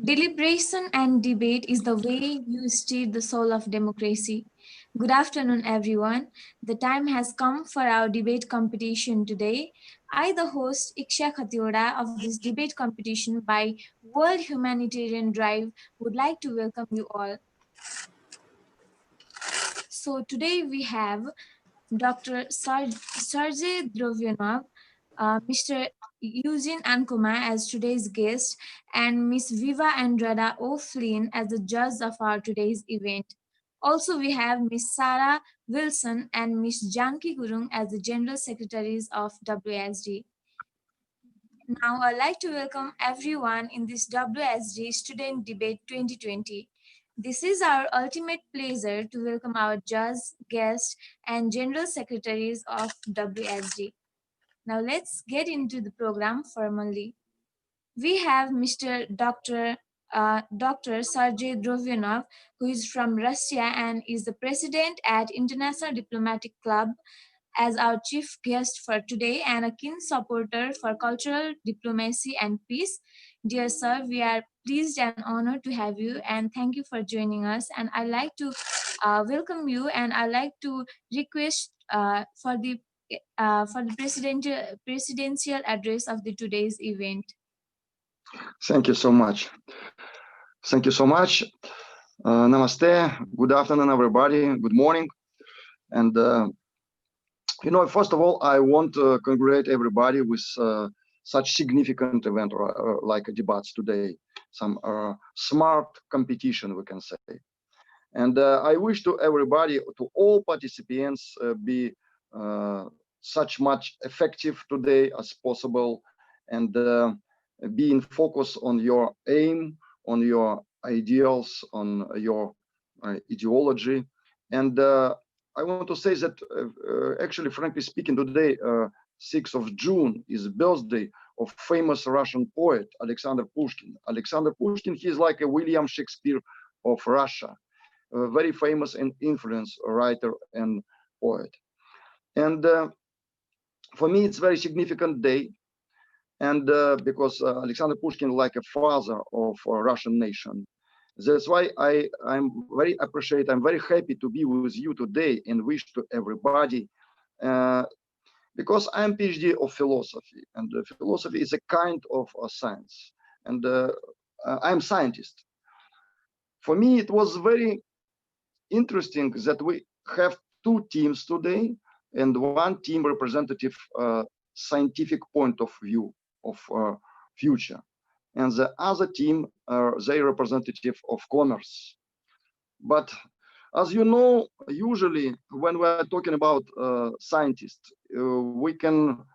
Deliberation and debate is the way you stir the soul of democracy. Good afternoon, everyone. The time has come for our debate competition today. I, the host, Iksha Khatioda of this debate competition by World Humanitarian Drive, would like to welcome you all. So today we have Dr. Sergey Drovyanov, Mr. Eugene Ankuma as today's guest, and Miss Viva Andrada O'Flynn as the judge of our today's event. Also, we have Miss Sarah Wilson and Miss Janki Gurung as the General Secretaries of WHD. Now, I'd like to welcome everyone in this WSG Student Debate 2020. This is our ultimate pleasure to welcome our judge, guests, and general secretaries of WSG. Now, let's get into the program formally. We have Mr. Dr. Sergey Drovyanov, who is from Russia and is the president at International Diplomatic Club, as our chief guest for today and a keen supporter for cultural diplomacy and peace. Dear sir, we are pleased and honored to have you and thank you for joining us. And I'd like to welcome you and I'd like to request for the presidential address of the today's event. Thank you so much. Thank you so much. Namaste. Good afternoon, everybody. Good morning. And first of all, I want to congratulate everybody with such significant event like debates today, some smart competition, we can say. And I wish to everybody, to all participants, be such much effective today as possible, and be in focus on your aim, on your ideals, on your ideology. And I want to say that actually, frankly speaking, today, 6th of June, is the birthday of famous Russian poet Alexander Pushkin. Alexander Pushkin, he is like a William Shakespeare of Russia, a very famous and influential writer and poet. And for me, it's a very significant day. And because Alexander Pushkin, like a father of a Russian nation, that's why I'm very happy to be with you today and wish to everybody, because I'm PhD of philosophy, and philosophy is a kind of a science, and I'm scientist. For me, it was very interesting that we have two teams today, and one team representative scientific point of view of future, and the other team are they representative of commerce. But as you know, usually when we're talking about scientists, we can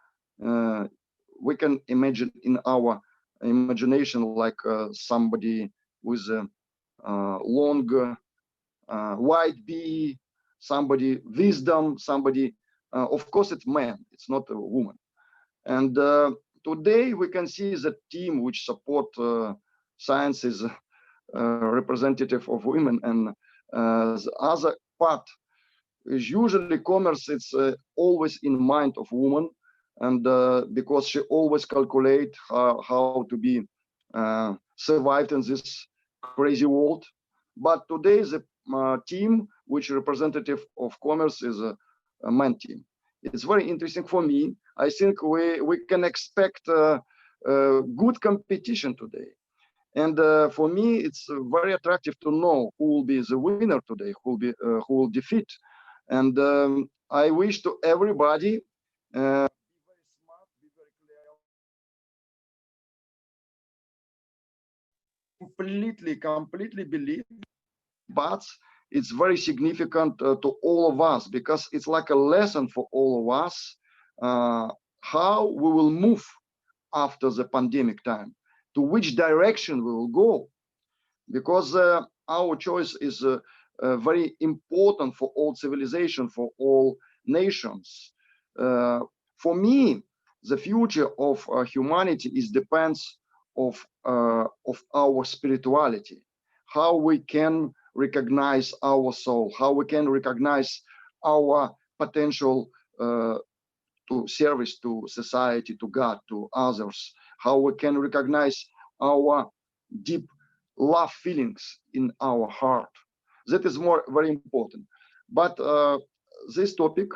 imagine in our imagination like somebody with a long white beard, somebody wisdom, somebody of course it's man, it's not a woman. And today we can see the team which support science is representative of women, and the other part is usually commerce. It's always in mind of woman, and because she always calculate how to be survived in this crazy world. But today the team which representative of commerce is a man team. It's very interesting for me. I think we can expect good competition today. And for me, it's very attractive to know who will be the winner today, who will defeat. And I wish to everybody be very smart, be very clear, completely believe, but it's very significant to all of us, because it's like a lesson for all of us how we will move after the pandemic time, to which direction we will go, because our choice is very important for all civilization, for all nations. For me, the future of humanity depends of our spirituality, how we can recognize our soul, how we can recognize our potential to service to society, to God, to others, how we can recognize our deep love feelings in our heart. That is more very important. But this topic,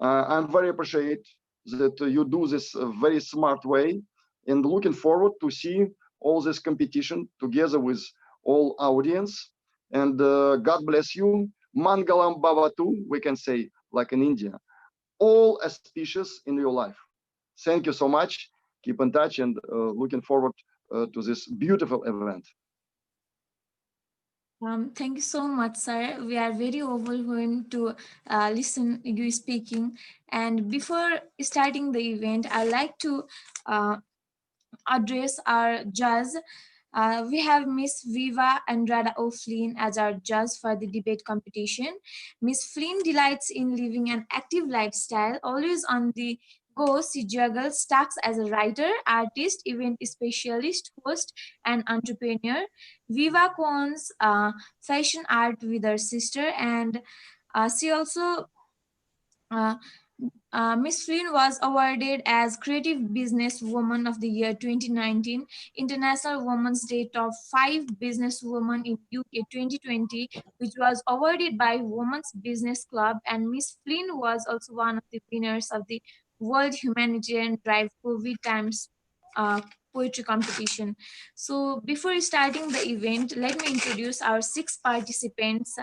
I'm very appreciate that you do this very smart way, and looking forward to see all this competition together with all audience. And God bless you. Mangalam Bhavatu, we can say like in India, all auspicious in your life. Thank you so much. Keep in touch and looking forward to this beautiful event. Thank you so much, sir. We are very overwhelmed to listen you speaking. And before starting the event, I'd like to uh, address our judge. We have Miss Viva Andrada O'Flynn as our judge for the debate competition. Miss Flynn delights in living an active lifestyle, always on the go. She juggles tasks as a writer, artist, event specialist, host, and entrepreneur. Viva co-owns fashion art with her sister, and she also uh, Miss Flynn was awarded as Creative Business Woman of the Year 2019, International Women's Day Top 5 Businesswoman in UK 2020, which was awarded by Women's Business Club, and Miss Flynn was also one of the winners of the World Humanitarian Drive COVID Times uh, poetry competition. So before starting the event, let me introduce our 6 participants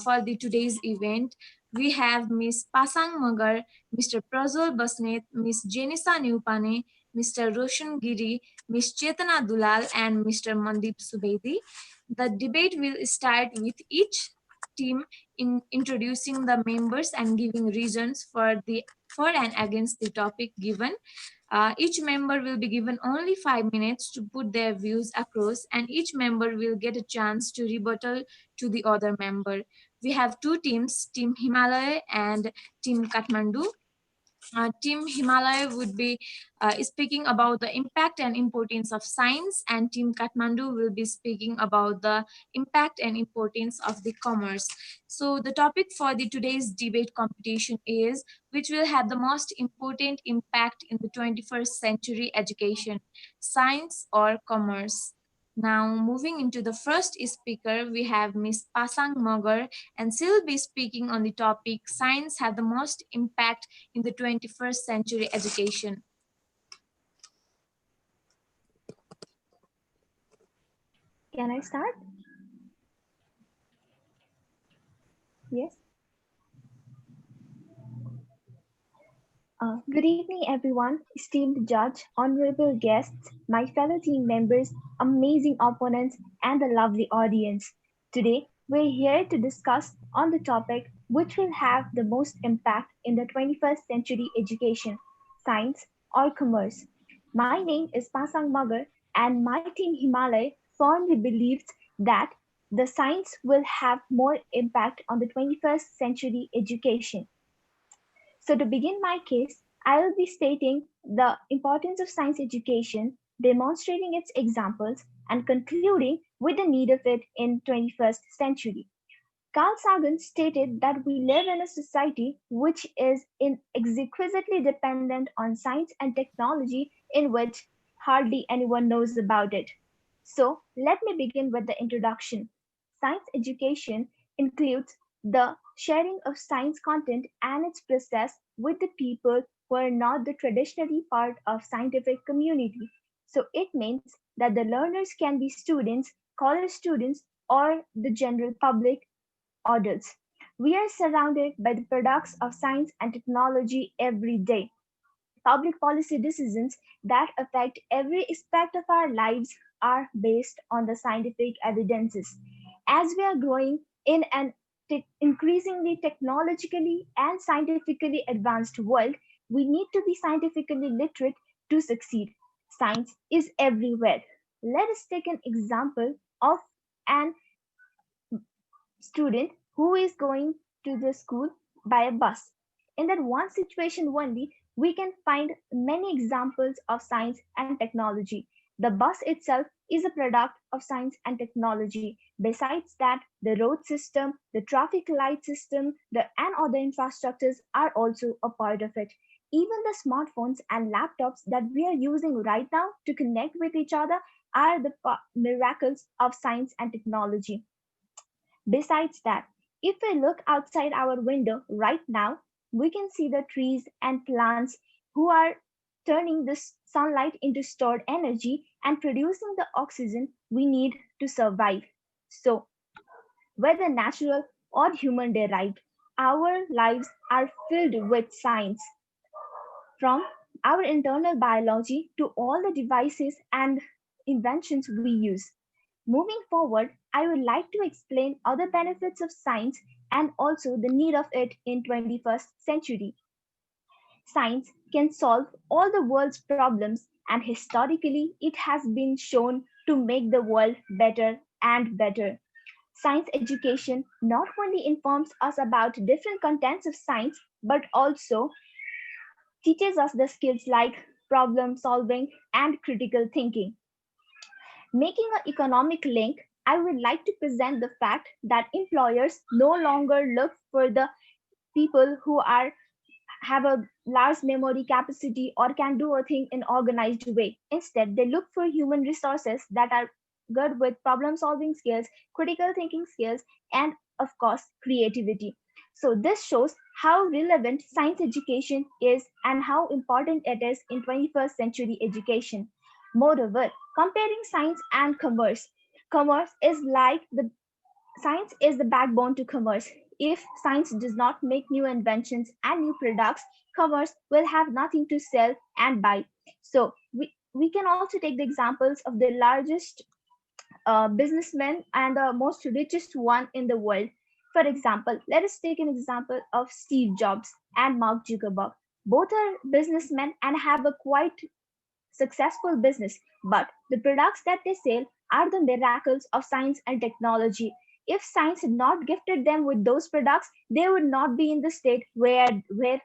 for the today's event. We have Miss Pasang Magar, Mr. Prajwal Basnet, Miss Jenisa Newpane, Mr. Roshan Giri, Miss Chetana Dulal, and Mr. Mandip Subedi. The debate will start with each team in introducing the members and giving reasons for and against the topic given. Each member will be given only 5 minutes to put their views across, and each member will get a chance to rebuttal to the other member. We have two teams, Team Himalaya and Team Kathmandu. Team Himalaya would be speaking about the impact and importance of science, and Team Kathmandu will be speaking about the impact and importance of the commerce. So the topic for the today's debate competition is which will have the most important impact in the 21st century education, science or commerce. Now, moving into the first speaker, we have Miss Pasang Mogar, and she'll be speaking on the topic Science have the most impact in the 21st century education. Can I start? Yes. Good evening, everyone, esteemed judge, honorable guests, my fellow team members, amazing opponents, and the lovely audience. Today, we're here to discuss on the topic which will have the most impact in the 21st century education, science or commerce. My name is Pasang Magar, and my team Himalaya firmly believes that the science will have more impact on the 21st century education. So, to begin my case, I will be stating the importance of science education, demonstrating its examples, and concluding with the need of it in 21st century. Carl Sagan stated that we live in a society which is exquisitely dependent on science and technology in which hardly anyone knows about it. So, let me begin with the introduction. Science education includes the sharing of science content and its process with the people who are not the traditionally part of scientific community. So it means that the learners can be students, college students, or the general public adults. We are surrounded by the products of science and technology every day. Public policy decisions that affect every aspect of our lives are based on the scientific evidences. As we are growing in an increasingly technologically and scientifically advanced world, we need to be scientifically literate to succeed. Science is everywhere. Let us take an example of an student who is going to the school by a bus. In that one situation only, we can find many examples of science and technology. The bus itself is a product of science and technology. Besides that, the road system, the traffic light system, and other infrastructures are also a part of it. Even the smartphones and laptops that we are using right now to connect with each other are the miracles of science and technology. Besides that, if we look outside our window right now, we can see the trees and plants who are turning this sunlight into stored energy and producing the oxygen we need to survive. So, whether natural or human derived, our lives are filled with science, from our internal biology to all the devices and inventions we use. Moving forward, I would like to explain other benefits of science and also the need of it in 21st century. Science can solve all the world's problems, and historically it has been shown to make the world better and better. Science education not only informs us about different contents of science but also teaches us the skills like problem solving and critical thinking. Making an economic link, I would like to present the fact that employers no longer look for the people who are have a large memory capacity or can do a thing in organized way. Instead, they look for human resources that are good with problem solving skills, critical thinking skills, and of course, creativity. So this shows how relevant science education is and how important it is in 21st century education. Moreover, comparing science and commerce, commerce is like the science is the backbone to commerce. If science does not make new inventions and new products, commerce will have nothing to sell and buy. So we can also take the examples of the largest businessman and the most richest one in the world. For example, let us take an example of Steve Jobs and Mark Zuckerberg. Both are businessmen and have a quite successful business, but the products that they sell are the miracles of science and technology. If science had not gifted them with those products, they would not be in the state where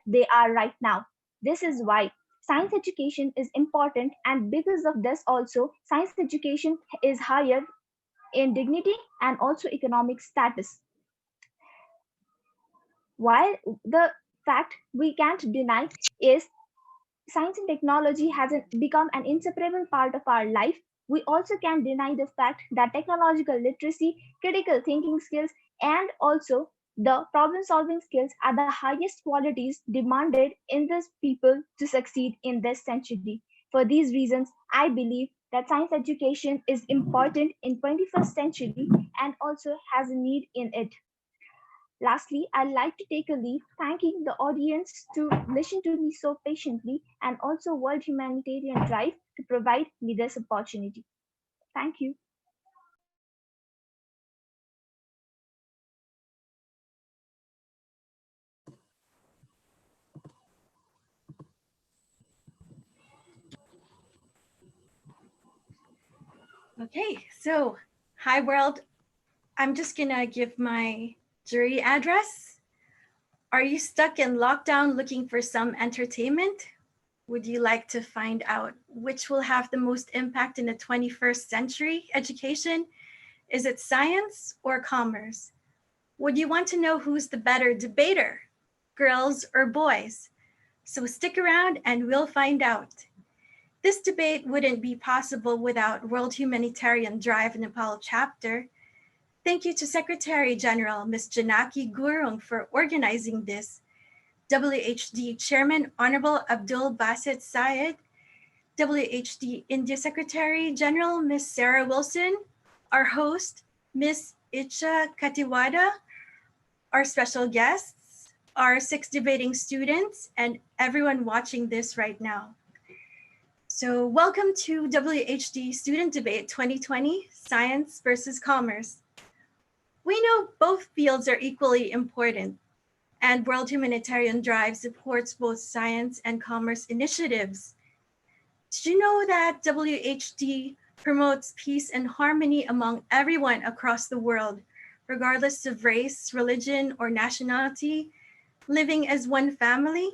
they are right now. This is why science education is important, and because of this, also, science education is higher in dignity and also economic status. While the fact we can't deny is science and technology has become an inseparable part of our life, we also can deny the fact that technological literacy, critical thinking skills, and also the problem solving skills are the highest qualities demanded in these people to succeed in this century. For these reasons, I believe that science education is important in 21st century and also has a need in it. Lastly, I'd like to take a leave thanking the audience to listen to me so patiently and also World Humanitarian Drive to provide me this opportunity. Thank you. Okay, so hi world. I'm just gonna give my jury address. Are you stuck in lockdown looking for some entertainment? Would you like to find out which will have the most impact in the 21st century education? Is it science or commerce? Would you want to know who's the better debater, girls or boys? So stick around and we'll find out. This debate wouldn't be possible without World Humanitarian Drive Nepal chapter. Thank you to Secretary General Ms. Janaki Gurung for organizing this, WHD Chairman Honorable Abdul Basit Syed, WHD India Secretary General Ms. Sarah Wilson, our host Ms. Icha Katiwada, our special guests, our 6 debating students, and everyone watching this right now. So welcome to WHD Student Debate 2020, Science versus Commerce. We know both fields are equally important, and World Humanitarian Drive supports both science and commerce initiatives. Did you know that WHD promotes peace and harmony among everyone across the world, regardless of race, religion, or nationality, living as one family?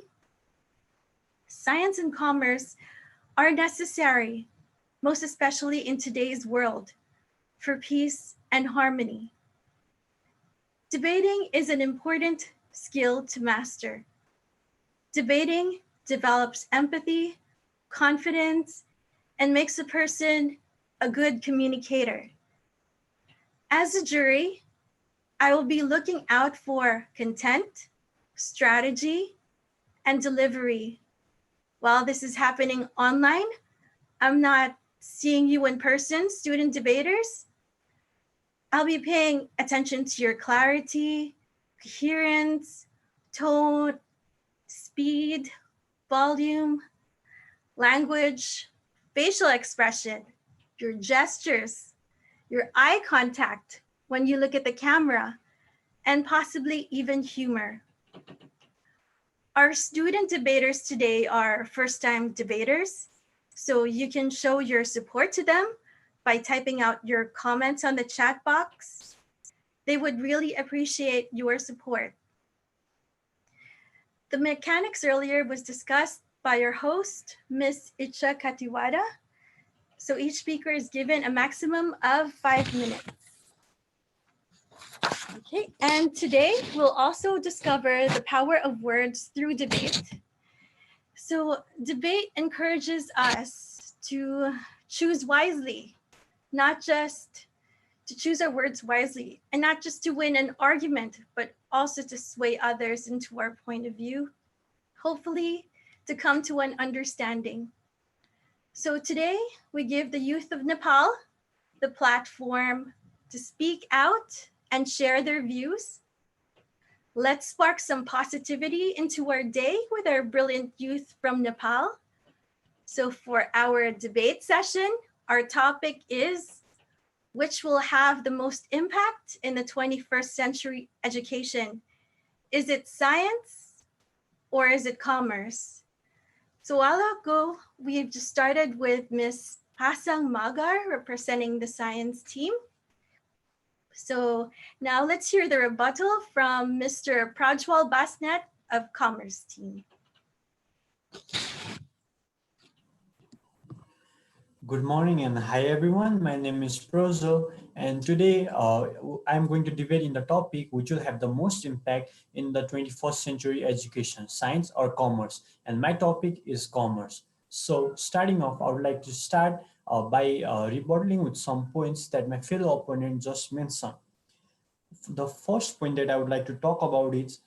Science and commerce are necessary, most especially in today's world, for peace and harmony. Debating is an important skill to master. Debating develops empathy, confidence, and makes a person a good communicator. As a jury, I will be looking out for content, strategy, and delivery. While this is happening online, I'm not seeing you in person, student debaters. I'll be paying attention to your clarity, coherence, tone, speed, volume, language, facial expression, your gestures, your eye contact when you look at the camera, and possibly even humor. Our student debaters today are first-time debaters, so you can show your support to them by typing out your comments on the chat box. They would really appreciate your support. The mechanics earlier was discussed by your host, Ms. Icha Katiwada. So each speaker is given a maximum of 5 minutes. Okay, and today we'll also discover the power of words through debate. So debate encourages us to choose wisely, not just to choose our words wisely, and not just to win an argument, but also to sway others into our point of view, hopefully to come to an understanding. So today we give the youth of Nepal the platform to speak out and share their views. Let's spark some positivity into our day with our brilliant youth from Nepal. So for our debate session, our topic is which will have the most impact in the 21st century education? Is it science or is it commerce? So a while ago, we've just started with Ms. Pasang Magar representing the science team. So now let's hear the rebuttal from Mr. Prajwal Basnet of Commerce team. Good morning and hi everyone. My name is Prozo, and today I'm going to debate in the topic which will have the most impact in the 21st century education, science or commerce. And my topic is commerce. So starting off, I would like to start by rebuttaling with some points that my fellow opponent just mentioned. The first point that I would like to talk about is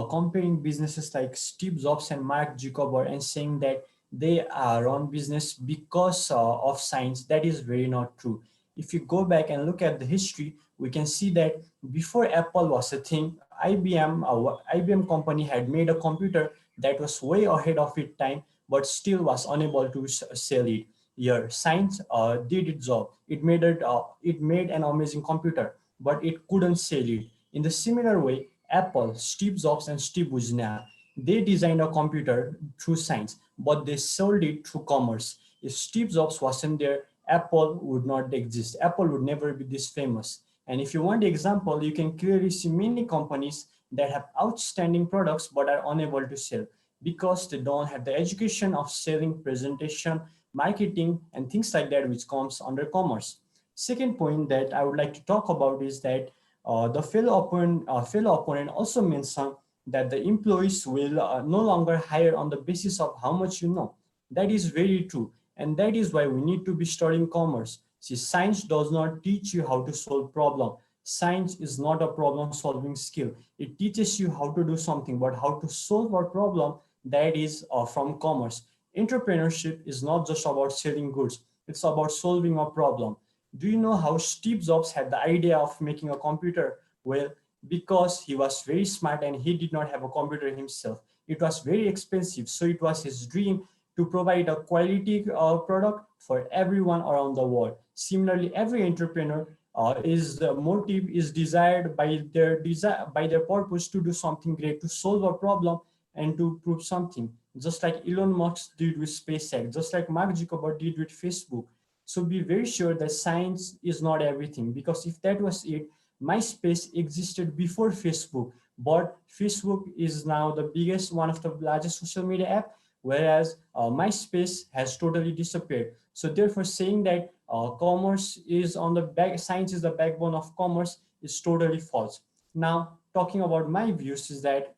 comparing businesses like Steve Jobs and Mark Zuckerberg and saying that they run business because of science. That is very not true. If you go back and look at the history, we can see that before Apple was a thing, IBM company had made a computer that was way ahead of its time, but still was unable to sell it. Here, science did its job. It made an amazing computer, but it couldn't sell it. In the similar way, Apple, Steve Jobs and Steve Wozniak, they designed a computer through science, but they sold it through commerce. If Steve Jobs wasn't there, Apple would not exist. Apple would never be this famous. And if you want the example, you can clearly see many companies that have outstanding products but are unable to sell because they don't have the education of selling, presentation, marketing, and things like that, which comes under commerce. Second point that I would like to talk about is that the fellow opponent also mentioned that the employees will no longer hire on the basis of how much you know. That is very true. And that is why we need to be studying commerce. See, science does not teach you how to solve problem. Science is not a problem solving skill. It teaches you how to do something, but how to solve a problem, that is from commerce. Entrepreneurship is not just about selling goods. It's about solving a problem. Do you know how Steve Jobs had the idea of making a computer? Well, because he was very smart and he did not have a computer himself. It was very expensive, so it was his dream to provide a quality product for everyone around the world. Similarly, every entrepreneur is the motive is desired by their purpose to do something great, to solve a problem and to prove something. Just like Elon Musk did with SpaceX, just like Mark Zuckerberg did with Facebook. So be very sure that science is not everything, because if that was it, MySpace existed before Facebook, but Facebook is now the biggest, one of the largest social media app, whereas MySpace has totally disappeared. So therefore saying that commerce is on the back, science is the backbone of commerce is totally false. Now, talking about my views is that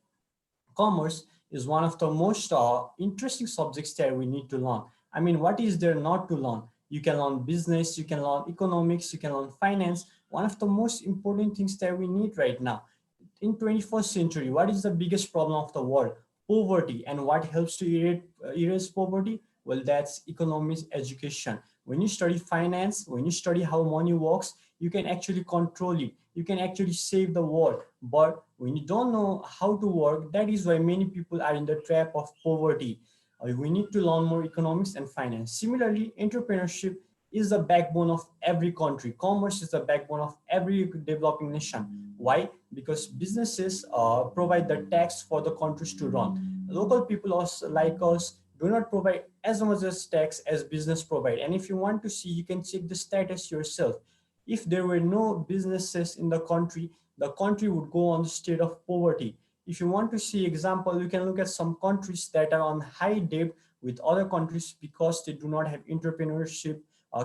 commerce is one of the most interesting subjects that we need to learn. I mean, what is there not to learn? You can learn business, you can learn economics, you can learn finance. One of the most important things that we need right now in 21st century, what is the biggest problem of the world? Poverty. And what helps to erase poverty? Well, that's economics education. When you study finance, when you study how money works, you can actually control it, you can actually save the world. But when you don't know how to work, that is why many people are in the trap of poverty. We need to learn more economics and finance. Similarly, entrepreneurship is the backbone of every country. Commerce is the backbone of every developing nation. Why? Because businesses provide the tax for the countries to run. Local people like us do not provide as much as tax as business provide. And if you want to see, you can check the status yourself. If there were no businesses in the country would go on the state of poverty. If you want to see example, you can look at some countries that are on high debt with other countries because they do not have entrepreneurship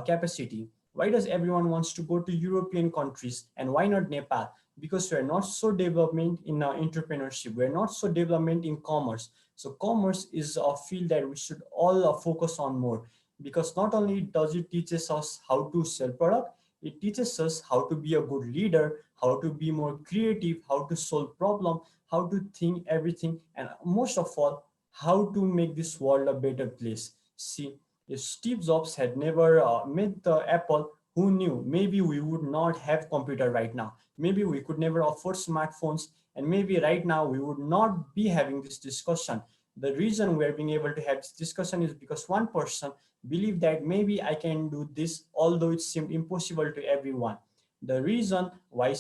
capacity. Why does everyone wants to go to European countries and why not Nepal? Because we're not so development in entrepreneurship. We're not so development in commerce. So commerce is a field that we should all focus on more, because not only does it teaches us how to sell product, it teaches us how to be a good leader, how to be more creative, how to solve problem, how to think everything, and most of all, how to make this world a better place. See, if Steve Jobs had never made the Apple, who knew? Maybe we would not have computer right now. Maybe we could never afford smartphones, and maybe right now we would not be having this discussion. The reason we're being able to have this discussion is because one person believed that maybe I can do this, although it seemed impossible to everyone. The reason why why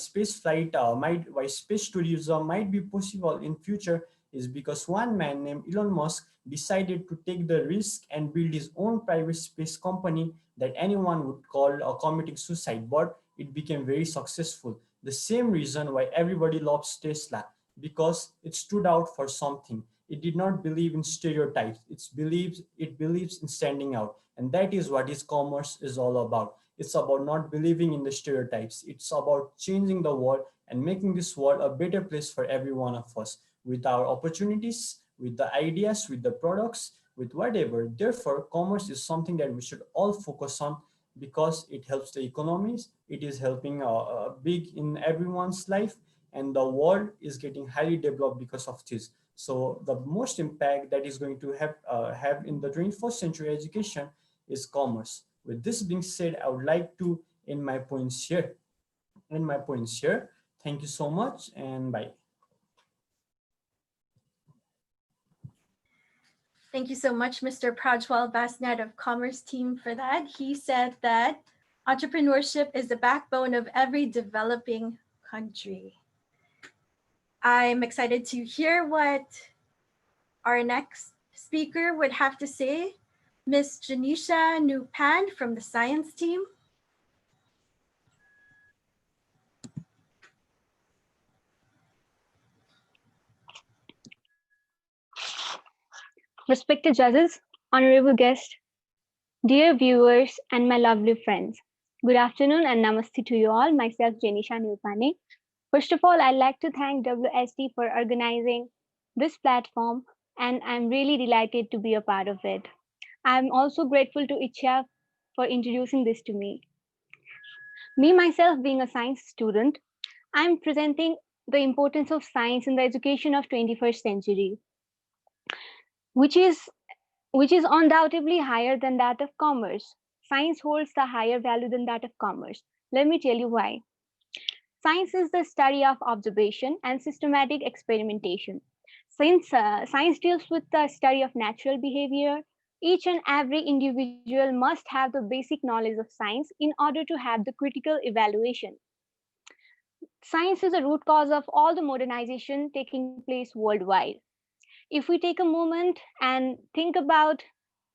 space tourism might be possible in future is because one man named Elon Musk decided to take the risk and build his own private space company that anyone would call committing suicide, but it became very successful. The same reason why everybody loves Tesla, because it stood out for something. It did not believe in stereotypes. It believes in standing out. And that is what his commerce is all about. It's about not believing in the stereotypes. It's about changing the world and making this world a better place for every one of us, with our opportunities, with the ideas, with the products, with whatever. Therefore, commerce is something that we should all focus on because it helps the economies. It is helping big in everyone's life, and the world is getting highly developed because of this. So the most impact that is going to have in the 21st century education is commerce. With this being said, I would like to end my points here. Thank you so much and bye. Thank you so much, Mr. Prajwal Basnet of Commerce team for that. He said that entrepreneurship is the backbone of every developing country. I'm excited to hear what our next speaker would have to say. Miss Janisha Nupan from the science team. Respected judges, honorable guests, dear viewers, and my lovely friends. Good afternoon and namaste to you all. Myself, Janisha Nupane. First of all, I'd like to thank WHD for organizing this platform, and I'm really delighted to be a part of it. I'm also grateful to Ichya for introducing this to me. Me, myself, being a science student, I'm presenting the importance of science in the education of 21st century, which is undoubtedly higher than that of commerce. Science holds the higher value than that of commerce. Let me tell you why. Science is the study of observation and systematic experimentation. Since science deals with the study of natural behavior, each and every individual must have the basic knowledge of science in order to have the critical evaluation. Science is the root cause of all the modernization taking place worldwide. If we take a moment and think about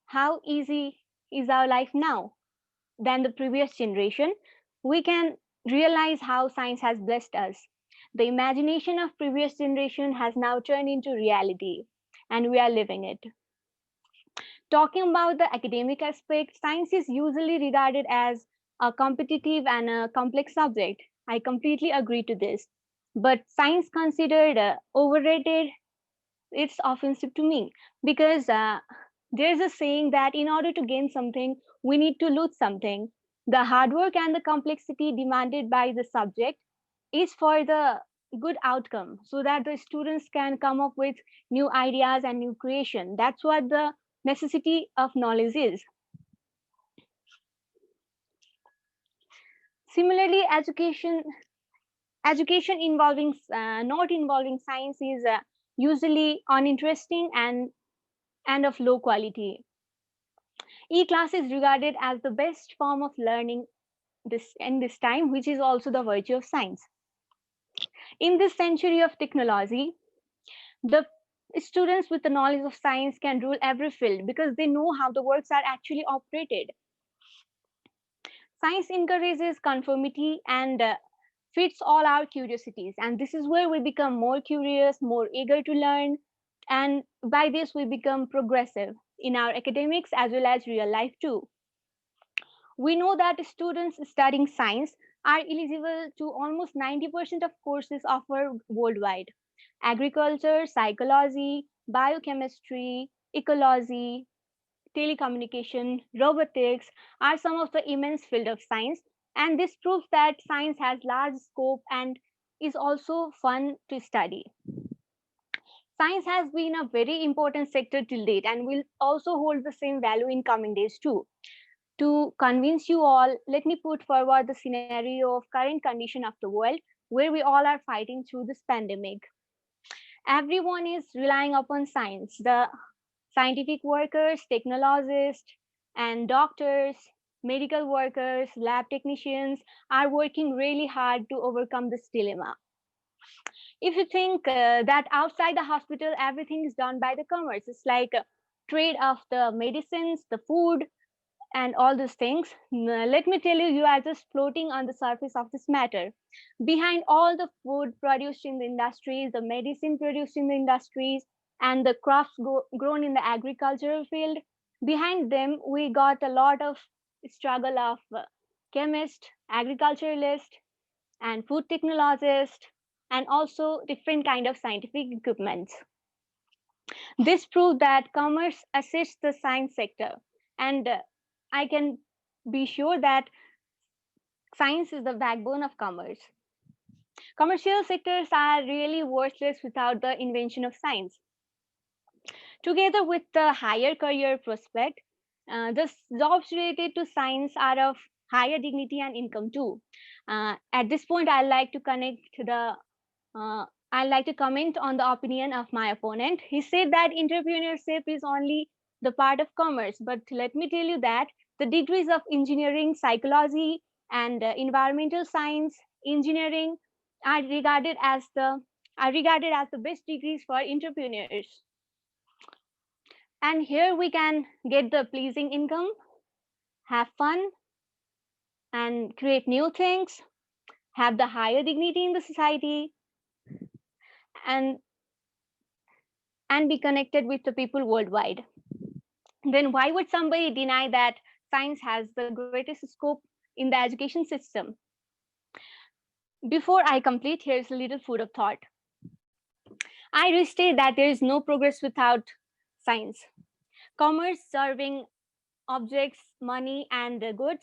how easy is our life now than the previous generation, we can realize how science has blessed us. The imagination of previous generation has now turned into reality, and we are living it. Talking about the academic aspect, science is usually regarded as a competitive and a complex subject. I completely agree to this. But science considered overrated, it's offensive to me because There's a saying that in order to gain something, we need to lose something. The hard work and the complexity demanded by the subject is for the good outcome so that the students can come up with new ideas and new creation. That's what the necessity of knowledge is. Similarly, education involving not involving science is usually uninteresting and of low quality. E-class is regarded as the best form of learning this in this time, which is also the virtue of science. In this century of technology, the students with the knowledge of science can rule every field because they know how the works are actually operated. Science encourages conformity and fits all our curiosities, and this is where we become more curious, more eager to learn, and by this we become progressive in our academics as well as real life too. We know that students studying science are eligible to almost 90% of courses offered worldwide. Agriculture, psychology, biochemistry, ecology, telecommunication, robotics are some of the immense field of science. And this proves that science has large scope and is also fun to study. Science has been a very important sector till date and will also hold the same value in coming days too. To convince you all, let me put forward the scenario of current condition of the world where we all are fighting through this pandemic. Everyone is relying upon science. The scientific workers, technologists, and doctors, medical workers, lab technicians are working really hard to overcome this dilemma. If you think that outside the hospital, everything is done by the commerce, it's like a trade of the medicines, the food, and all these things. Let me tell you, you are just floating on the surface of this matter. Behind all the food produced in the industries, the medicine produced in the industries, and the crops grown in the agricultural field, behind them, we got a lot of struggle of chemist, agriculturalist, and food technologist, and also different kind of scientific equipments. This proved that commerce assists the science sector, and I can be sure that science is the backbone of commerce. Commercial sectors are really worthless without the invention of science. Together with the higher career prospect, the jobs related to science are of higher dignity and income too. At this point, I'd like to comment on the opinion of my opponent. He said that entrepreneurship is only the part of commerce, but let me tell you that the degrees of engineering, psychology, and environmental science, engineering are regarded as the best degrees for entrepreneurs. And here we can get the pleasing income, have fun, and create new things, have the higher dignity in the society, and be connected with the people worldwide. Then why would somebody deny that science has the greatest scope in the education system? Before I complete, here's a little food of thought. I restate that there is no progress without science. Commerce serving objects, money, and goods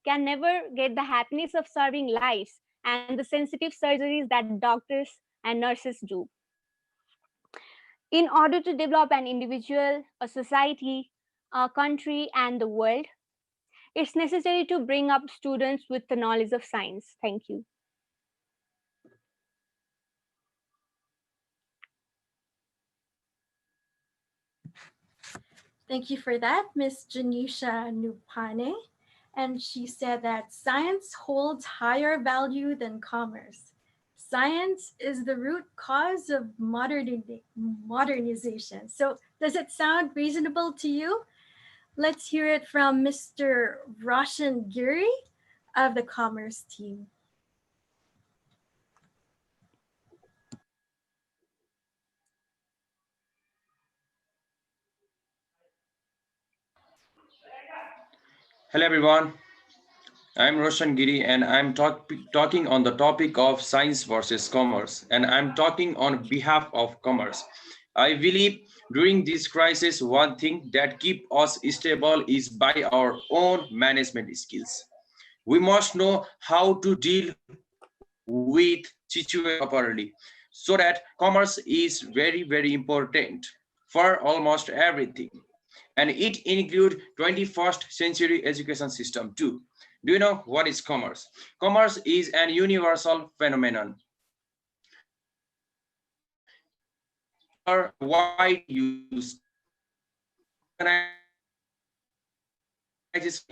can never get the happiness of serving lives and the sensitive surgeries that doctors and nurses do. In order to develop an individual, a society, a country, and the world, it's necessary to bring up students with the knowledge of science. Thank you. Thank you for that, Ms. Janisha Nupane. And she said that science holds higher value than commerce. Science is the root cause of modernization. So does it sound reasonable to you? Let's hear it from Mr. Roshan Giri of the commerce team. Hello everyone, I'm Roshan Giri and I'm talking on the topic of science versus commerce, and I'm talking on behalf of commerce. I believe During this crisis, one thing that keep us stable is by our own management skills. We must know how to deal with situation properly so that commerce is very important for almost everything. And it includes 21st century education system too. Do you know what is commerce? Commerce is an universal phenomenon. Widely used organizations,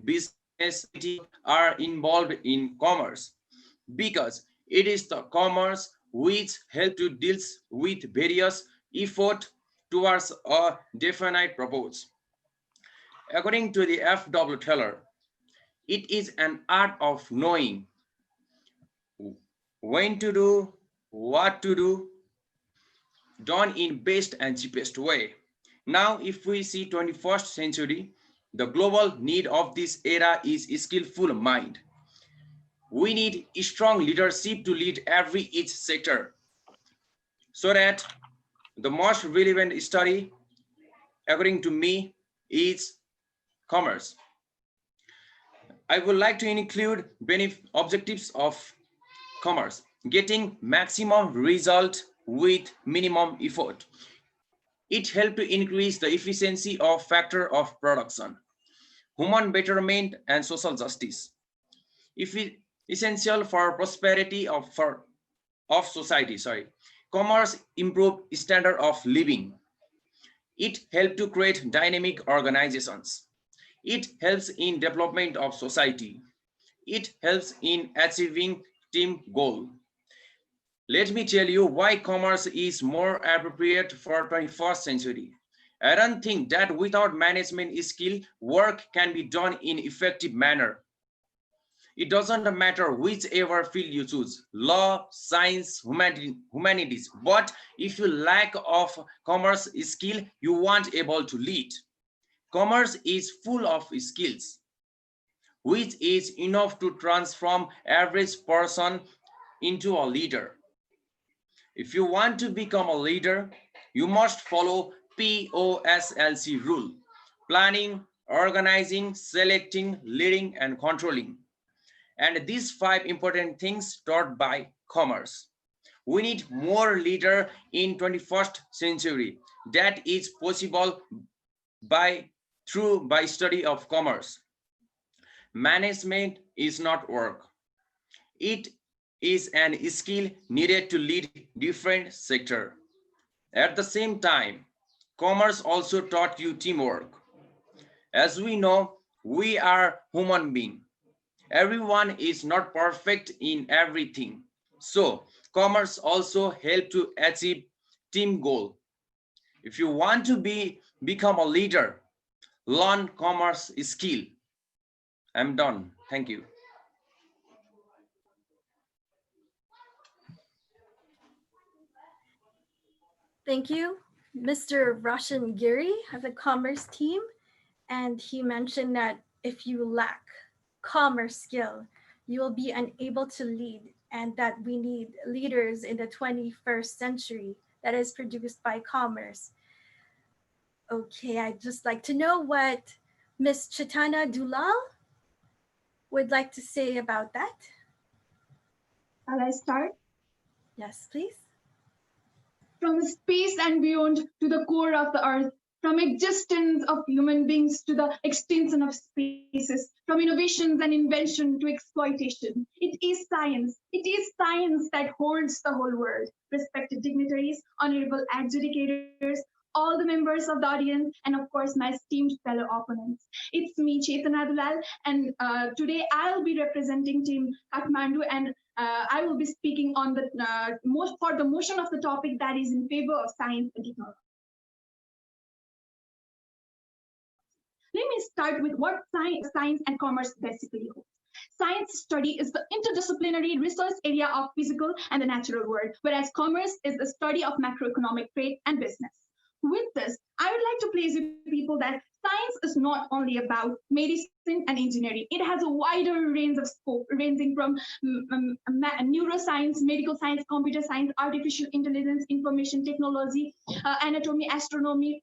business are involved in commerce because it is the commerce which help to deal with various effort towards a definite purpose. According to the F.W. Taylor, it is an art of knowing when to do, what to do, done in best and cheapest way. Now, if we see 21st century, the global need of this era is skillful mind. We need strong leadership to lead every each sector so that the most relevant study, according to me, is commerce. I would like to include objectives of commerce, getting maximum result with minimum effort. It helps to increase the efficiency of factor of production, human betterment and social justice. If it essential for prosperity of society, commerce improve standard of living. It helps to create dynamic organizations. It helps in development of society. It helps in achieving team goal. Let me tell you why commerce is more appropriate for 21st century. I don't think that without management skill, work can be done in effective manner. It doesn't matter whichever field you choose, law, science, humanities, but if you lack of commerce skill, you won't able to lead. Commerce is full of skills, which is enough to transform average person into a leader. If you want to become a leader, you must follow POSLC rule: planning, organizing, selecting, leading, and controlling. And these 5 important things taught by commerce. We need more leader in 21st century. That is possible by study of commerce. Management is not work. It is an skill needed to lead different sector. At the same time, commerce also taught you teamwork. As we know, we are human beings. Everyone is not perfect in everything. So commerce also help to achieve team goal. If you want to become a leader, learn commerce skill. I'm done. Thank you. Thank you, Mr. Roshan Giri of the commerce team. And he mentioned that if you lack commerce skill, you will be unable to lead, and that we need leaders in the 21st century that is produced by commerce. Okay, I'd just like to know what Ms. Chaitanya Dulal would like to say about that. Shall I start? Yes, please. From space and beyond to the core of the earth, from existence of human beings to the extension of spaces, from innovations and invention to exploitation. It is science. It is science that holds the whole world. Respected dignitaries, honorable adjudicators, all the members of the audience, and of course, my esteemed fellow opponents. It's me, Chaitanya Dulal, and today I'll be representing Team Kathmandu, and I will be speaking on the for the motion of the topic that is in favor of science and technology. Let me start with what science and commerce basically holds. Science study is the interdisciplinary research area of physical and the natural world, whereas commerce is the study of macroeconomic trade and business. With this, I would like to place you people that Science is not only about medicine and engineering. It has a wider range of scope, ranging from neuroscience, medical science, computer science, artificial intelligence, information technology, anatomy, astronomy,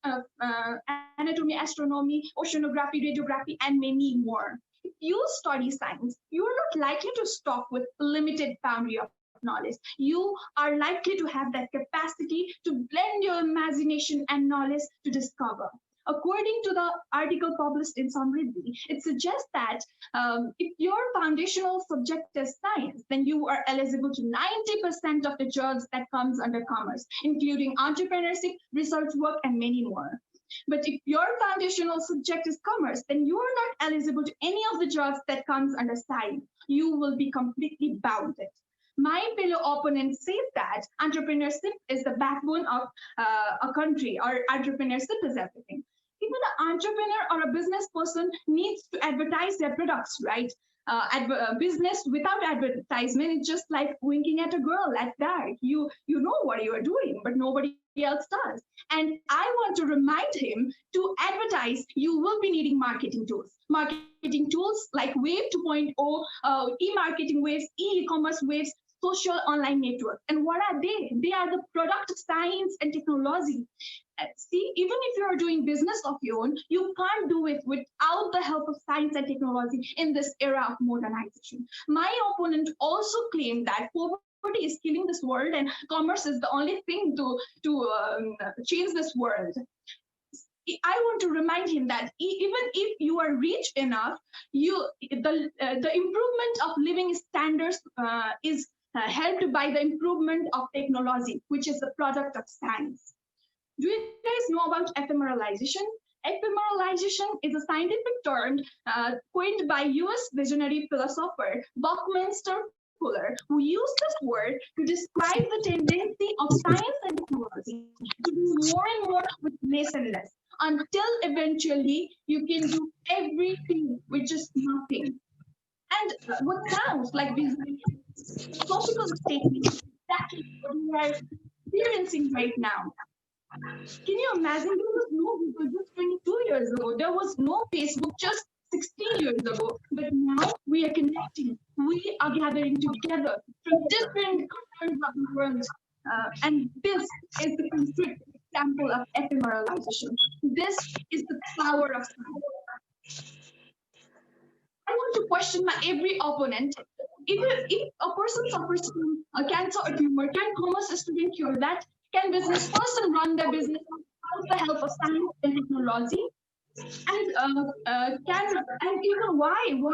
oceanography, radiography, and many more. If you study science, you are not likely to stop with limited boundary of knowledge. You are likely to have that capacity to blend your imagination and knowledge to discover. According to the article published in Samriddhi, it suggests that if your foundational subject is science, then you are eligible to 90% of the jobs that comes under commerce, including entrepreneurship, research work, and many more. But if your foundational subject is commerce, then you are not eligible to any of the jobs that comes under science. You will be completely bounded. My fellow opponent says that entrepreneurship is the backbone of a country, or entrepreneurship is everything. Even an entrepreneur or a business person needs to advertise their products, right? Business without advertisement is just like winking at a girl at dark. You know what you are doing, but nobody else does. And I want to remind him to advertise. You will be needing marketing tools. Marketing tools like Wave 2.0, e-marketing waves, e-commerce waves, social online network. And what are they? They are the product of science and technology. See, even if you're doing business of your own, you can't do it without the help of science and technology in this era of modernization. My opponent also claimed that poverty is killing this world and commerce is the only thing to change this world. I want to remind him that even if you are rich enough, the improvement of living standards is helped by the improvement of technology, which is the product of science. Do you guys know about ephemeralization? Ephemeralization is a scientific term coined by US visionary philosopher Buckminster Fuller, who used this word to describe the tendency of science and technology to do more and more with less and less, until eventually you can do everything with just nothing. And what sounds like these philosophical statements that we are experiencing right now. Can you imagine? There was no Google just 22 years ago. There was no Facebook just 16 years ago. But now we are connecting. We are gathering together from different corners of the world. And this is the concrete example of ephemeralization. This is the power of science. I want to question my every opponent. If a person suffers from a cancer or tumor, can commerce student cure that? Can business person run their business without the help of science and technology? And even why people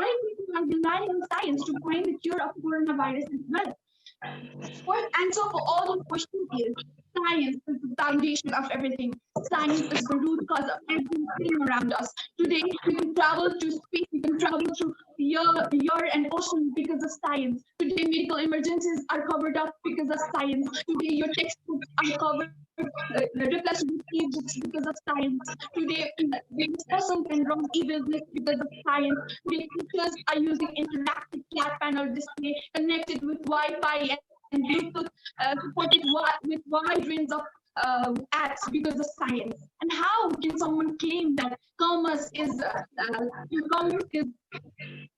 are relying on science to find the cure of coronavirus as well? What answer for all those questions is science is the foundation of everything. Science is the root cause of everything around us. Today, we can travel to space, we can travel through air and ocean because of science. Today, medical emergencies are covered up because of science. Today, your textbooks are covered, replaced with e-books because of science. Today, this person can run e-business because of science. Today, teachers are using interactive flat panel display connected with Wi-Fi and Bluetooth, supported with wide range of apps because of science. And how can someone claim that commerce is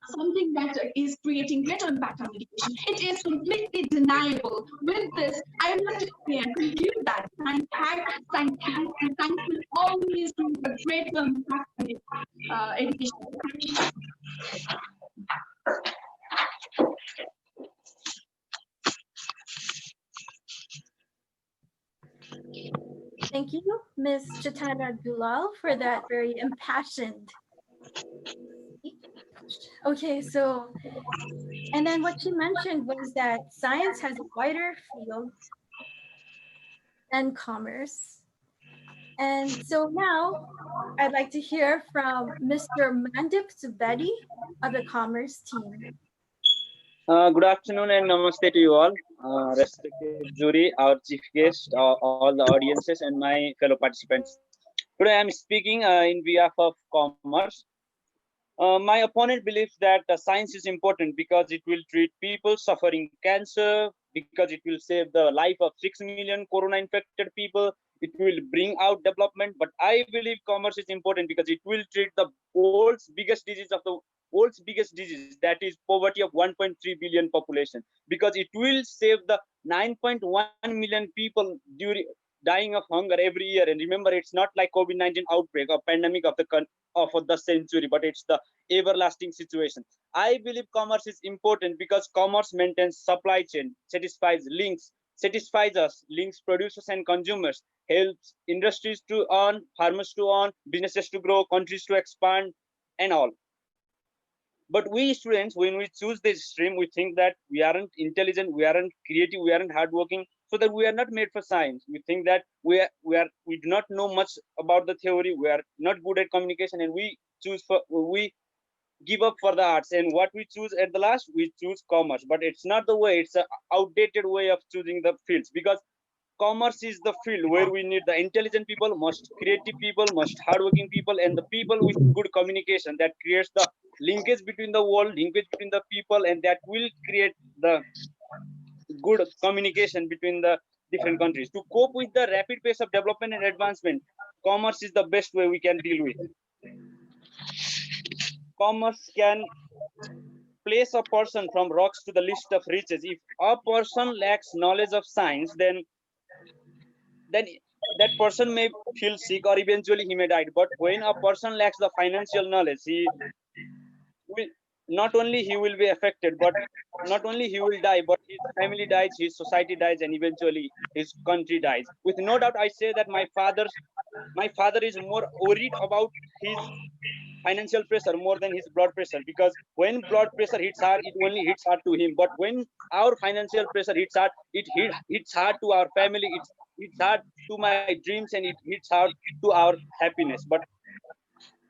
something that is creating greater impact on education? It is completely deniable. With this, I want to conclude that science will always do a greater impact on education. Thank you, Ms. Chaitanya Dulal, for that very impassioned speech. Okay, so, and then what she mentioned was that science has a wider field than commerce. And so now I'd like to hear from Mr. Mandip Subedi of the commerce team. Good afternoon and namaste to you all, respected jury, our chief guest, all the audiences, and my fellow participants. Today I am speaking in behalf of commerce. My opponent believes that science is important because it will treat people suffering cancer, because it will save the life of 6 million corona infected people, it will bring out development, but I believe commerce is important because it will treat the world's biggest disease of the world's biggest disease, that is poverty of 1.3 billion population, because it will save the 9.1 million people during dying of hunger every year. And remember, it's not like COVID-19 outbreak or pandemic of the century, but it's the everlasting situation. I believe commerce is important because commerce maintains supply chain, satisfies us, links producers and consumers, helps industries to earn, farmers to earn, businesses to grow, countries to expand, and all. But we students, when we choose this stream, we think that we aren't intelligent, we aren't creative, we aren't hardworking, so that we are not made for science. We think that we do not know much about the theory, we are not good at communication, and we give up for the arts. And what we choose at the last, we choose commerce. But it's not the way, it's an outdated way of choosing the fields, because commerce is the field where we need the intelligent people, most creative people, most hardworking people, and the people with good communication that creates the linkage between the world, linkage between the people, and that will create the good communication between the different countries. To cope with the rapid pace of development and advancement, commerce is the best way we can deal with. Commerce can place a person from rocks to the list of riches. If a person lacks knowledge of science, then that person may feel sick or eventually he may die. But when a person lacks the financial knowledge, he will not only he will be affected, but not only he will die, but his family dies, his society dies, and eventually his country dies. With no doubt, I say that my father is more worried about his financial pressure more than his blood pressure, because when blood pressure hits hard, it only hits hard to him. But when our financial pressure hits hard, hits hard to our family, it's hard to my dreams, and it hits hard to our happiness. But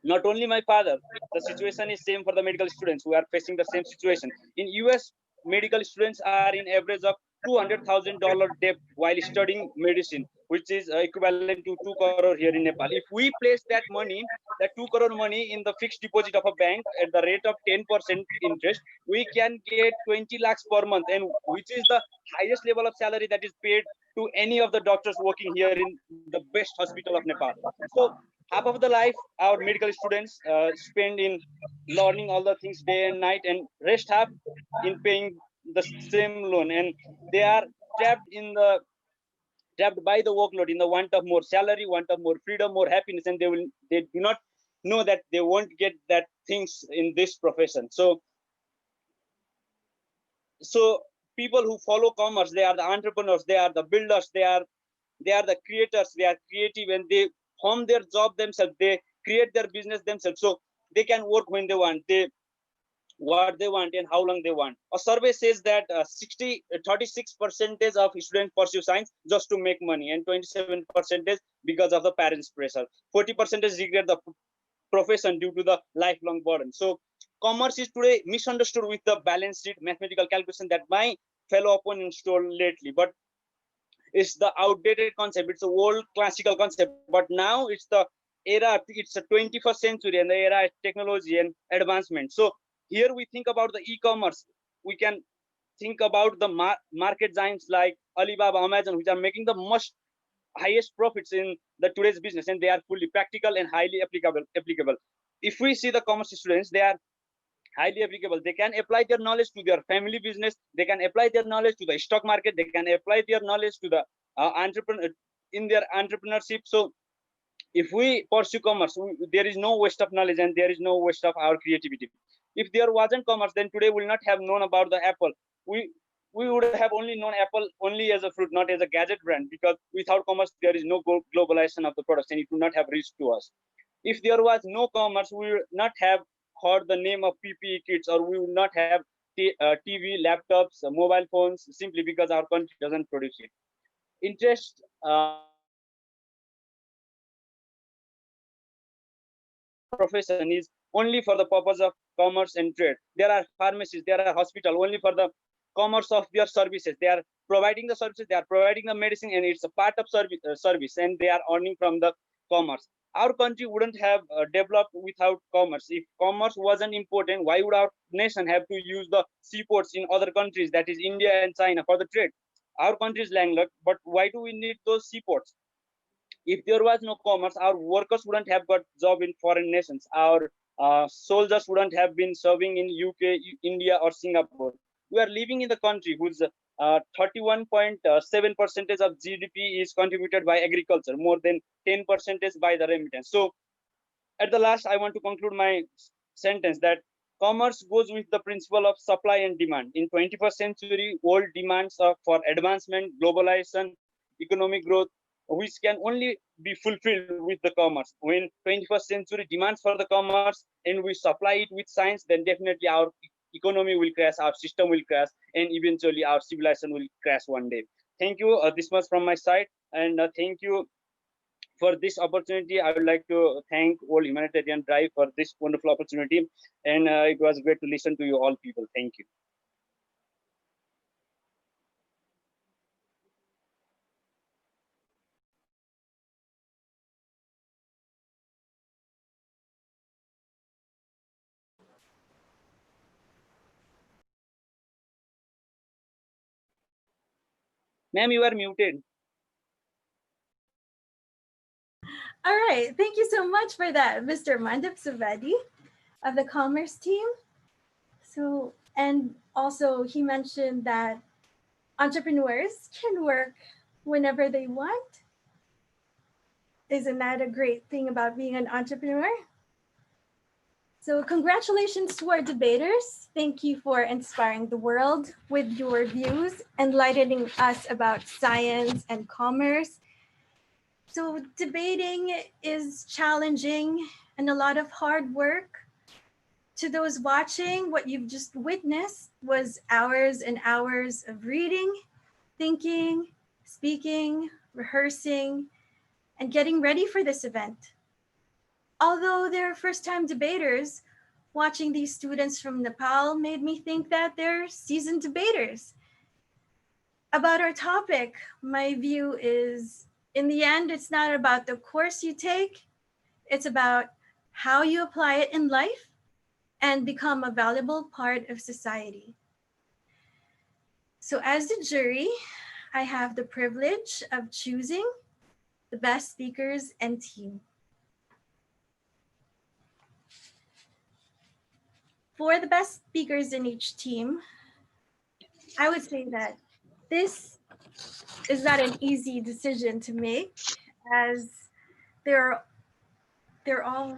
not only my father, the situation is same for the medical students who are facing the same situation. In US, medical students are in average of $200,000 debt while studying medicine, which is equivalent to 2 crore here in Nepal. If we place that 2 crore money in the fixed deposit of a bank at the rate of 10% interest, we can get 20 lakhs per month, and which is the highest level of salary that is paid to any of the doctors working here in the best hospital of Nepal. So half of the life our medical students spend in learning all the things day and night, and rest half in paying the same loan, and they are trapped by the workload, in the want of more salary, want of more freedom, more happiness, and they do not know that they won't get that things in this profession. So people who follow commerce, they are the entrepreneurs, they are the builders, they are the creators, they are creative, and they form their job themselves, they create their business themselves, so they can work when they want, what they want and how long they want. A survey says that 36% of students pursue science just to make money, and 27% because of the parents' pressure. 40% regret the profession due to the lifelong burden. So commerce is today misunderstood with the balance sheet mathematical calculation that my fellow opponents told lately, but it's the outdated concept. It's a old classical concept, but now it's the era, it's the 21st century, and the era is technology and advancement. So here we think about the e-commerce. We can think about the market giants like Alibaba, Amazon, which are making the most highest profits in the today's business, and they are fully practical and highly applicable. If we see the commerce students, they are highly applicable. They can apply their knowledge to their family business, they can apply their knowledge to the stock market, they can apply their knowledge to the entrepreneur in their entrepreneurship. So if we pursue commerce, there is no waste of knowledge and there is no waste of our creativity. If there wasn't commerce, then today we will not have known about the Apple. We would have only known Apple only as a fruit, not as a gadget brand, because without commerce there is no globalization of the products, and it would not have reached to us. If there was no commerce, we would not have heard the name of PPE kits, or we would not have TV, laptops, mobile phones, simply because our country doesn't produce it. Interest profession is only for the purpose of commerce and trade. There are pharmacies, there are hospitals only for the commerce of their services. They are providing the services, they are providing the medicine, and it's a part of service, and they are earning from the commerce. Our country wouldn't have developed without commerce. If commerce wasn't important, why would our nation have to use the seaports in other countries, that is India and China, for the trade? Our country is landlocked, but why do we need those seaports? If there was no commerce, our workers wouldn't have got job in foreign nations. Our soldiers wouldn't have been serving in UK, India, or Singapore. We are living in the country whose 31.7% of GDP is contributed by agriculture, more than 10% by the remittance. So at the last, I want to conclude my sentence that commerce goes with the principle of supply and demand. In 21st century, world demands for advancement, globalization, economic growth, which can only be fulfilled with the commerce. When 21st century demands for the commerce and we supply it with science, then definitely our economy will crash, our system will crash, and eventually our civilization will crash one day. Thank you. This much from my side, and thank you for this opportunity. I would like to thank all Humanitarian Drive for this wonderful opportunity, and it was great to listen to you all people. Thank you. Ma'am, you are muted. All right, thank you so much for that, Mr. Mandip Savedi of the Commerce team. So, and also he mentioned that entrepreneurs can work whenever they want. Isn't that a great thing about being an entrepreneur? So congratulations to our debaters. Thank you for inspiring the world with your views, enlightening us about science and commerce. So debating is challenging and a lot of hard work. To those watching, what you've just witnessed was hours and hours of reading, thinking, speaking, rehearsing, and getting ready for this event. Although they're first-time debaters, watching these students from Nepal made me think that they're seasoned debaters. About our topic, my view is, in the end, it's not about the course you take, it's about how you apply it in life and become a valuable part of society. So as the jury, I have the privilege of choosing the best speakers and team. For the best speakers in each team, I would say that this is not an easy decision to make, as they're all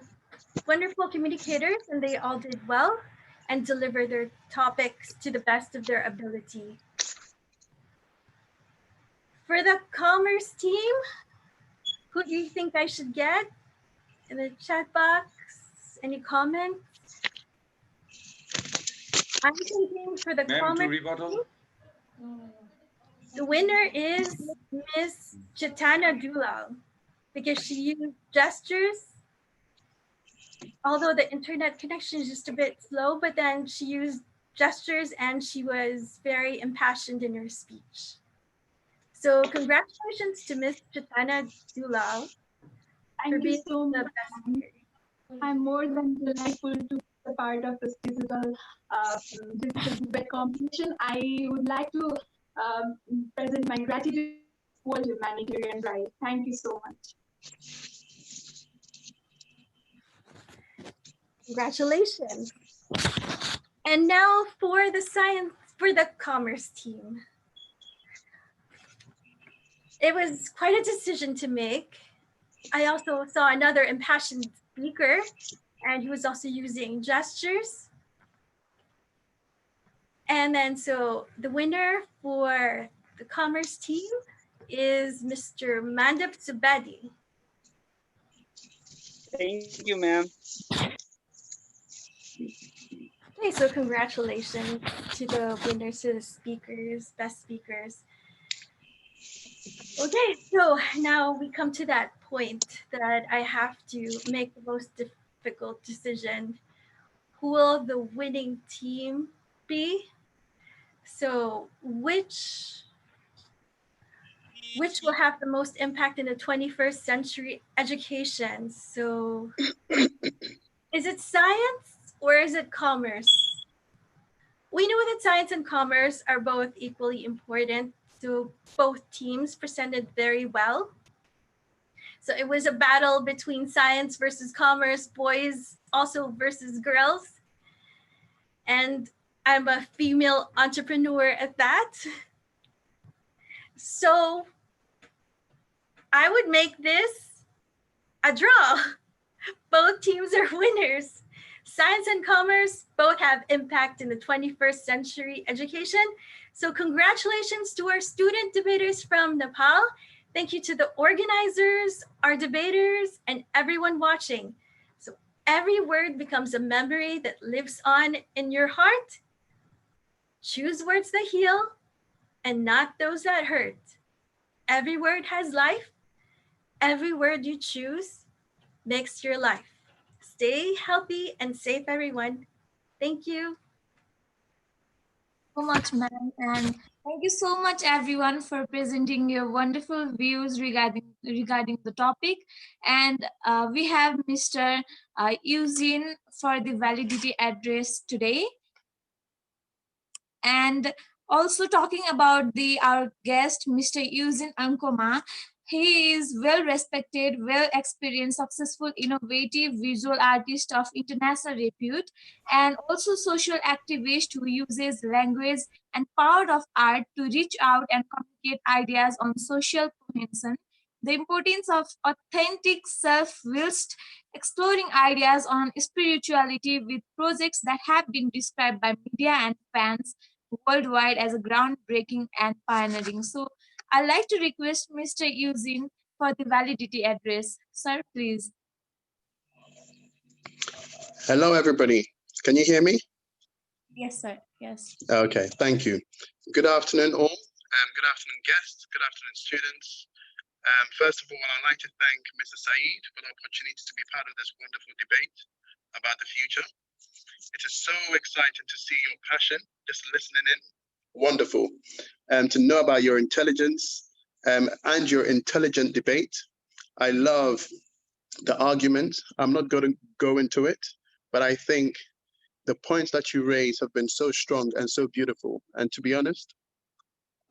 wonderful communicators and they all did well and deliver their topics to the best of their ability. For the commerce team, who do you think I should get? In the chat box, any comments? I'm thinking for the commerce team, the winner is Miss Chaitanya Dulal, because she used gestures. Although the internet connection is just a bit slow, but then she used gestures and she was very impassioned in her speech. So congratulations to Miss Chaitanya Dulal for being so the much. best speaker. I'm more than delightful to be a part of this digital debate competition. I would like to present my gratitude for Humanitarian Drive. Thank you so much. Congratulations. And now for the commerce team. It was quite a decision to make. I also saw another impassioned speaker, and he was also using gestures. And then so the winner for the commerce team is Mr. Mandip Subedi. Thank you, ma'am. Okay, so congratulations to the winners, to the speakers, best speakers. Okay, so now we come to that point that I have to make the most difficult decision. Who will the winning team be? So which will have the most impact in the 21st century education? So is it science or is it commerce? We know that science and commerce are both equally important, so both teams presented very well. So it was a battle between science versus commerce, boys also versus girls. And I'm a female entrepreneur at that. So I would make this a draw. Both teams are winners. Science and commerce both have impact in the 21st century education. So congratulations to our student debaters from Nepal. Thank you to the organizers, our debaters, and everyone watching. So every word becomes a memory that lives on in your heart. Choose words that heal and not those that hurt. Every word has life. Every word you choose makes your life. Stay healthy and safe, everyone. Thank you. So much, ma'am, and thank you so much, everyone, for presenting your wonderful views regarding the topic. And we have Mr. Eugene for the validity address today. And also talking about our guest, Mr. Eugene Ankoma. He is well respected, well experienced, successful, innovative visual artist of international repute, and also social activist who uses language and power of art to reach out and communicate ideas on social cohesion, the importance of authentic self whilst exploring ideas on spirituality with projects that have been described by media and fans worldwide as a groundbreaking and pioneering. So I'd like to request Mr. Eugene for the validity address. Sir, please. Hello, everybody. Can you hear me? Yes, sir. Yes. Okay, thank you. Good afternoon, all. Good afternoon, guests. Good afternoon, students. First of all, I'd like to thank Mr. Saeed for the opportunity to be part of this wonderful debate about the future. It is so exciting to see your passion, just listening in. Wonderful. To know about your intelligence and your intelligent debate. I love the argument. I'm not going to go into it, but I think the points that you raise have been so strong and so beautiful. And to be honest,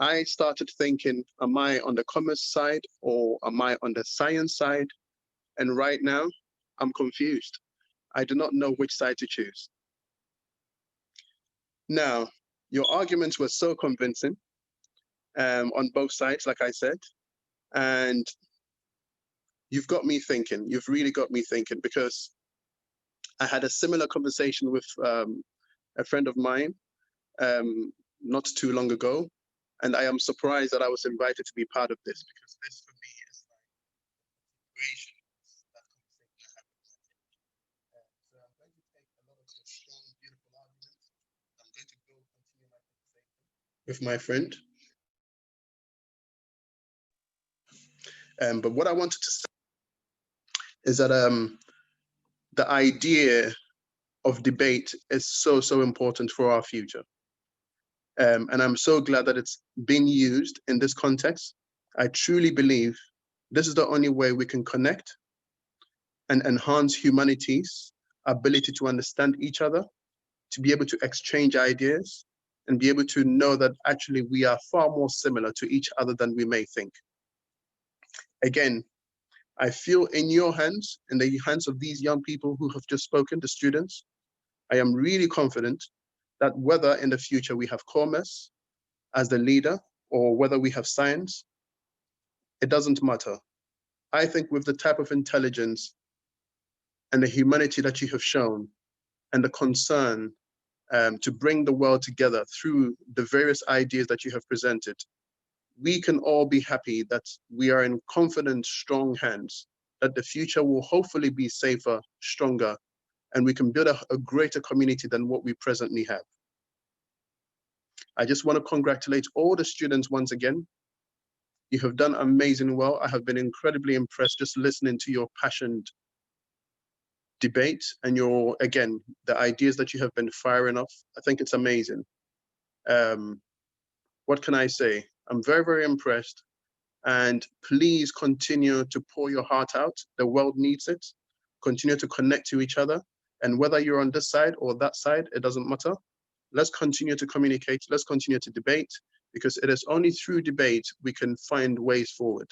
I started thinking, am I on the commerce side or am I on the science side? And right now, I'm confused. I do not know which side to choose. Now, your arguments were so convincing on both sides, like I said, and you've got me thinking. You've really got me thinking, because I had a similar conversation with a friend of mine not too long ago, and I am surprised that I was invited to be part of this, because this for me is like inspiration. That conversation I had with my so I'm going to take a lot of your strong, beautiful arguments. I'm going to go continue my conversation with my friend. But what I wanted to say is that the idea of debate is so important for our future. And I'm so glad that it's being used in this context. I truly believe this is the only way we can connect and enhance humanity's ability to understand each other, to be able to exchange ideas, and be able to know that actually we are far more similar to each other than we may think. Again, I feel in your hands, in the hands of these young people who have just spoken, the students, I am really confident that whether in the future we have commerce as the leader or whether we have science, it doesn't matter. I think with the type of intelligence and the humanity that you have shown and the concern to bring the world together through the various ideas that you have presented, we can all be happy that we are in confident, strong hands, that the future will hopefully be safer, stronger, and we can build a greater community than what we presently have. I just want to congratulate all the students once again. You have done amazing well. I have been incredibly impressed just listening to your passionate debate and again, the ideas that you have been firing off. I think it's amazing. What can I say? I'm very impressed, and please continue to pour your heart out. The world needs it. Continue to connect to each other, and whether you're on this side or that side, it doesn't matter. Let's continue to communicate. Let's continue to debate, because it is only through debate we can find ways forward.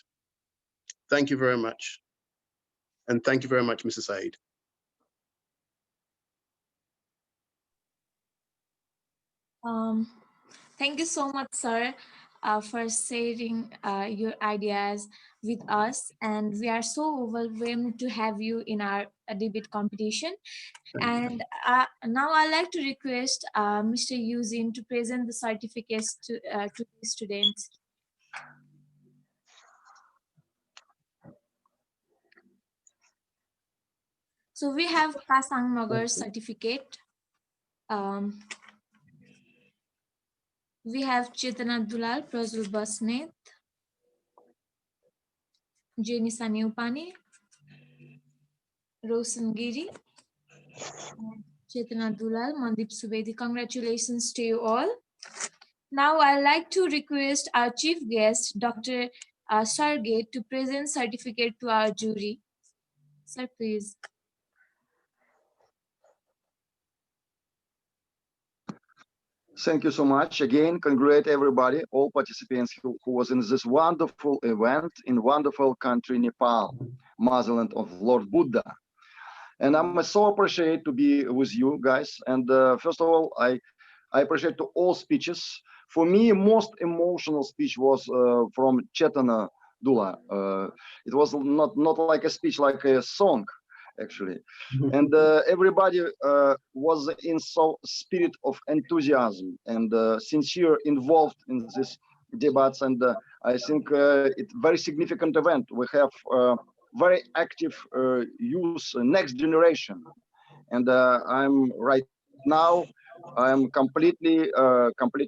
Thank you very much. And thank you very much, Mr. Said. Thank you so much, sir, for sharing your ideas with us. And we are so overwhelmed to have you in our debate competition. And now I'd like to request Mr. Eugene to present the certificates to the students. So we have Pasang Nagar certificate. We have Chetana Dulal, Prajul Basnet, Jenny Saniupani, Rosan Giri, Chetana Dulal, Mandip Subedi. Congratulations to you all. Now I'd like to request our chief guest, Dr. Sargate, to present certificate to our jury. Sir, please. Thank you so much. Again, congratulate everybody, all participants who was in this wonderful event in wonderful country, Nepal, motherland of Lord Buddha. And I'm so appreciate to be with you guys. And first of all, I appreciate to all speeches. For me, most emotional speech was from Chetana Dula. It was not like a speech, like a song, actually. And everybody was in so spirit of enthusiasm and sincere involved in this debates. And I think it's very significant event. We have very active youth, next generation. And I'm right now, I'm completely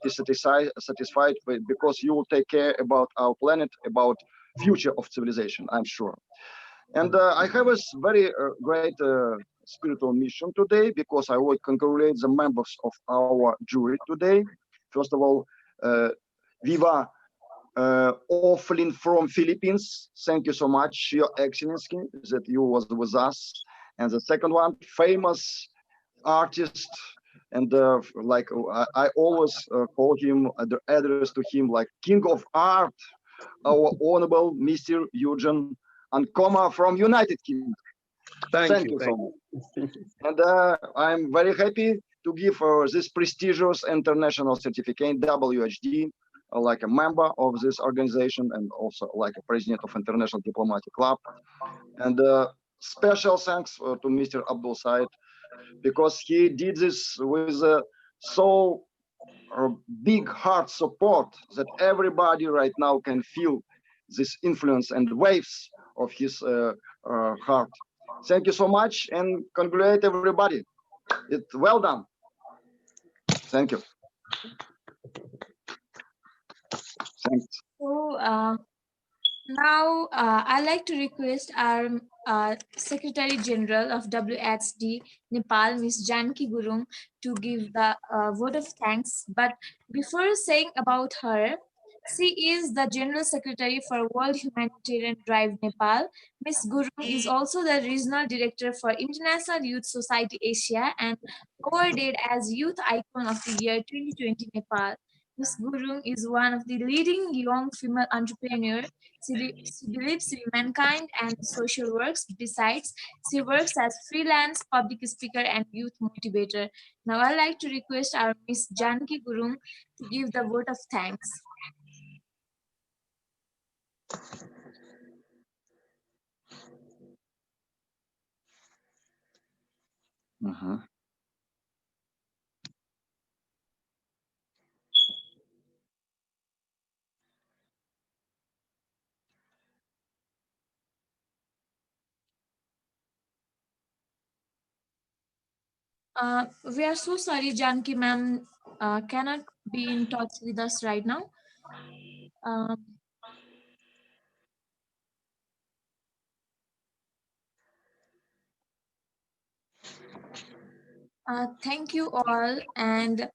satisfied because you will take care about our planet, about future of civilization, I'm sure. And I have a very great spiritual mission today because I will congratulate the members of our jury today. First of all, Viva Offlin from Philippines. Thank you so much, Your Excellency, that you was with us. And the second one, famous artist, and like I always call him the address to him like King of Art, our honorable Mr. Eugene Ankoma from United Kingdom. Thank you so much. And I'm very happy to give this prestigious international certificate, WHD, like a member of this organization and also like a president of International Diplomatic Club. And special thanks to Mr. Abdul Said, because he did this with so big heart support that everybody right now can feel this influence and waves of his heart. Thank you so much and congratulate everybody. It's well done. Thank you. Thanks. So now I'd like to request our Secretary General of WHD Nepal, Ms. Janki Gurung, to give the vote of thanks. But before saying about her, she is the General Secretary for World Humanitarian Drive Nepal. Ms. Gurung is also the Regional Director for International Youth Society Asia and awarded as Youth Icon of the Year 2020 Nepal. Ms. Gurung is one of the leading young female entrepreneurs. She believes in mankind and social works. Besides, she works as freelance public speaker and youth motivator. Now, I'd like to request our Ms. Janki Gurung to give the vote of thanks. We are so sorry, Janki ma'am cannot be in touch with us right now. Thank you all, and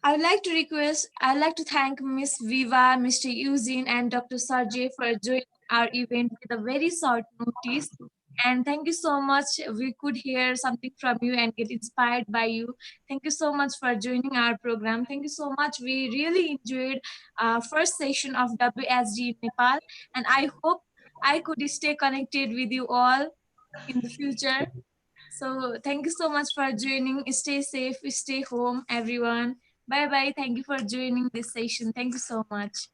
I'd like to thank Miss Viva, Mr. Eugene, and Dr. Sarjay for joining our event with a very short notice. And thank you so much. We could hear something from you and get inspired by you. Thank you so much for joining our program. Thank you so much. We really enjoyed first session of WSG Nepal, and I hope I could stay connected with you all. in the future. So thank you so much for joining. Stay safe, stay home, everyone. Bye bye. Thank you for joining this session. Thank you so much.